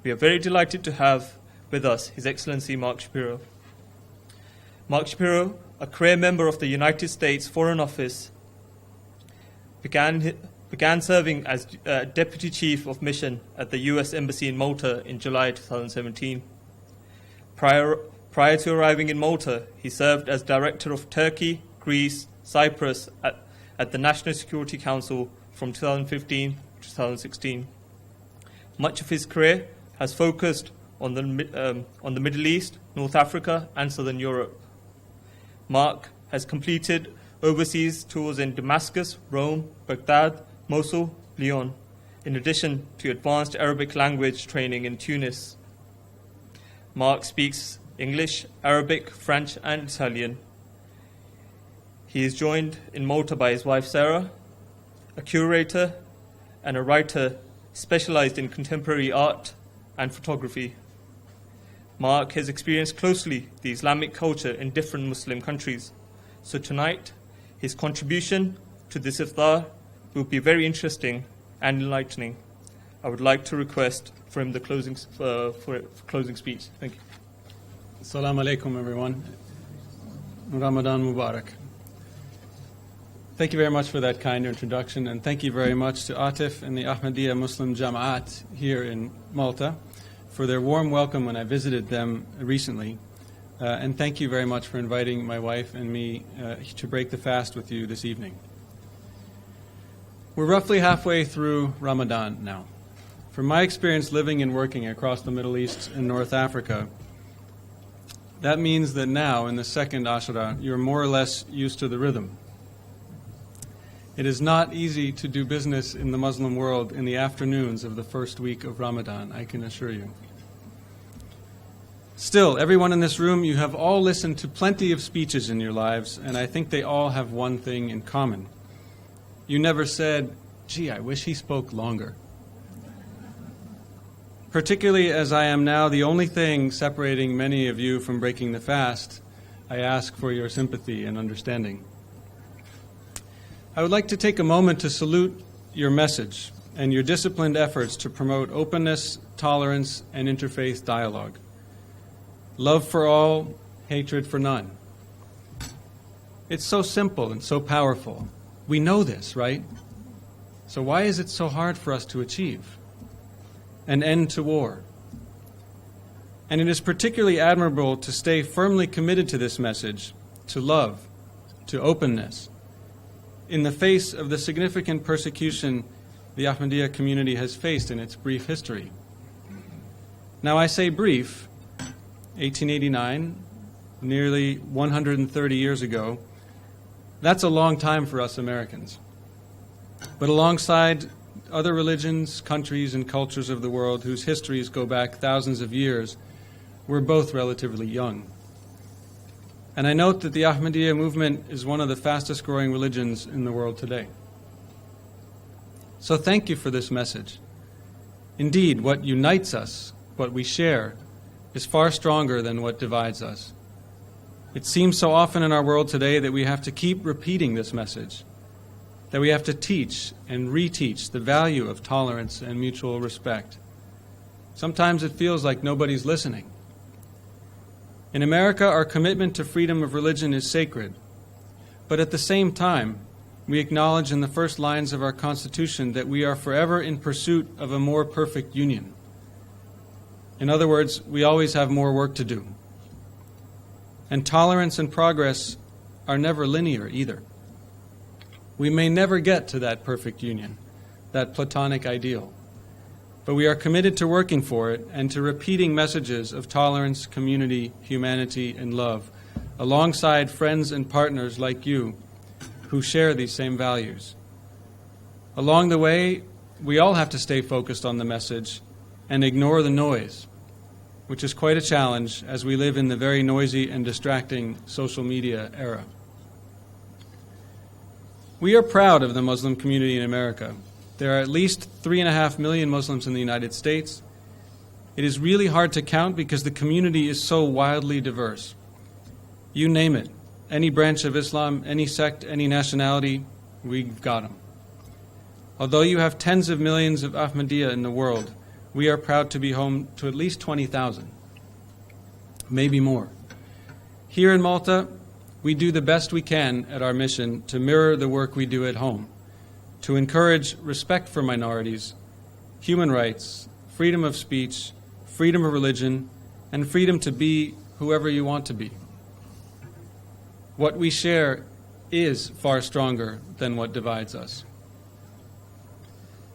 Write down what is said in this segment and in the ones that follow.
We are very delighted to have with us His Excellency Mark Schapiro. Mark Schapiro, a career member of the United States Foreign Office, began serving as Deputy Chief of Mission at the U.S. Embassy in Malta in July 2017. Prior to arriving in Malta, he served as Director of Turkey, Greece, Cyprus at the National Security Council from 2015 to 2016. Much of his career has focused on the Middle East, North Africa, and Southern Europe. Mark has completed overseas tours in Damascus, Rome, Baghdad, Mosul, Lyon, in addition to advanced Arabic language training in Tunis. Mark speaks English, Arabic, French, and Italian. He is joined in Malta by his wife Sarah, a curator and a writer specialized in contemporary art and photography. Mark has experienced closely the Islamic culture in different Muslim countries. So tonight, his contribution to this Iftar will be very interesting and enlightening. I would like to request for him the closing speech. Thank you. Assalamu alaikum, everyone. Ramadan Mubarak. Thank you very much for that kind introduction, and thank you very much to Atif and the Ahmadiyya Muslim Jamaat here in Malta for their warm welcome when I visited them recently. And thank you very much for inviting my wife and me to break the fast with you this evening. We're roughly halfway through Ramadan now. From my experience living and working across the Middle East and North Africa, that means that now, in the second Ashura, you're more or less used to the rhythm. It is not easy to do business in the Muslim world in the afternoons of the first week of Ramadan, I can assure you. Still, everyone in this room, you have all listened to plenty of speeches in your lives, and I think they all have one thing in common. You never said, "Gee, I wish he spoke longer." Particularly as I am now the only thing separating many of you from breaking the fast, I ask for your sympathy and understanding. I would like to take a moment to salute your message and your disciplined efforts to promote openness, tolerance, and interfaith dialogue. Love for all, hatred for none. It's so simple and so powerful. We know this, right? So why is it so hard for us to achieve? An end to war. And it is particularly admirable to stay firmly committed to this message, to love, to openness, in the face of the significant persecution the Ahmadiyya community has faced in its brief history. Now I say brief, 1889, nearly 130 years ago, that's a long time for us Americans. But alongside other religions, countries, and cultures of the world whose histories go back thousands of years, we're both relatively young. And I note that the Ahmadiyya movement is one of the fastest growing religions in the world today. So thank you for this message. Indeed, what unites us, what we share, is far stronger than what divides us. It seems so often in our world today that we have to keep repeating this message, that we have to teach and reteach the value of tolerance and mutual respect. Sometimes it feels like nobody's listening. In America, our commitment to freedom of religion is sacred, but at the same time, we acknowledge in the first lines of our Constitution that we are forever in pursuit of a more perfect union. In other words, we always have more work to do. And tolerance and progress are never linear either. We may never get to that perfect union, that Platonic ideal, but we are committed to working for it and to repeating messages of tolerance, community, humanity, and love, alongside friends and partners like you who share these same values. Along the way, we all have to stay focused on the message and ignore the noise, which is quite a challenge as we live in the very noisy and distracting social media era. We are proud of the Muslim community in America. There are at least 3.5 million Muslims in the United States. It is really hard to count because the community is so wildly diverse. You name it, any branch of Islam, any sect, any nationality, we've got them. Although you have tens of millions of Ahmadiyya in the world, we are proud to be home to at least 20,000, maybe more. Here in Malta, we do the best we can at our mission to mirror the work we do at home, to encourage respect for minorities, human rights, freedom of speech, freedom of religion, and freedom to be whoever you want to be. What we share is far stronger than what divides us.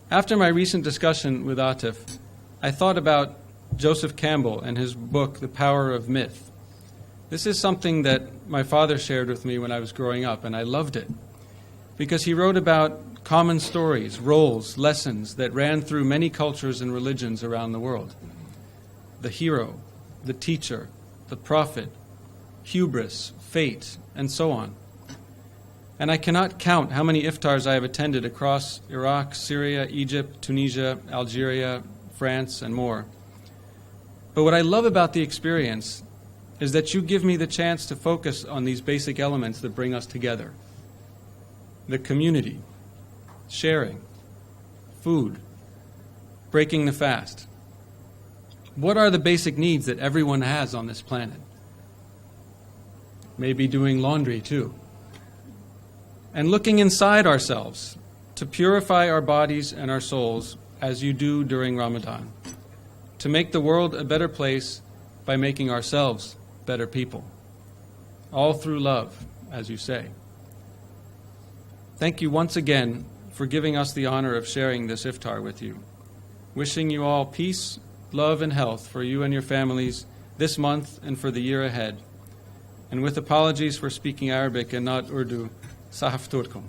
After my recent discussion with Atif, I thought about Joseph Campbell and his book, The Power of Myth. This is something that my father shared with me when I was growing up, and I loved it, because he wrote about common stories, roles, lessons that ran through many cultures and religions around the world. The hero, the teacher, the prophet, hubris, fate, and so on. And I cannot count how many iftars I have attended across Iraq, Syria, Egypt, Tunisia, Algeria, France, and more. But what I love about the experience is that you give me the chance to focus on these basic elements that bring us together. The community, sharing, food, breaking the fast. What are the basic needs that everyone has on this planet? Maybe doing laundry too. And looking inside ourselves to purify our bodies and our souls as you do during Ramadan, to make the world a better place by making ourselves better people, all through love, as you say. Thank you once again for giving us the honor of sharing this iftar with you. Wishing you all peace, love, and health for you and your families this month and for the year ahead. And with apologies for speaking Arabic and not Urdu, Sahaf Turkum.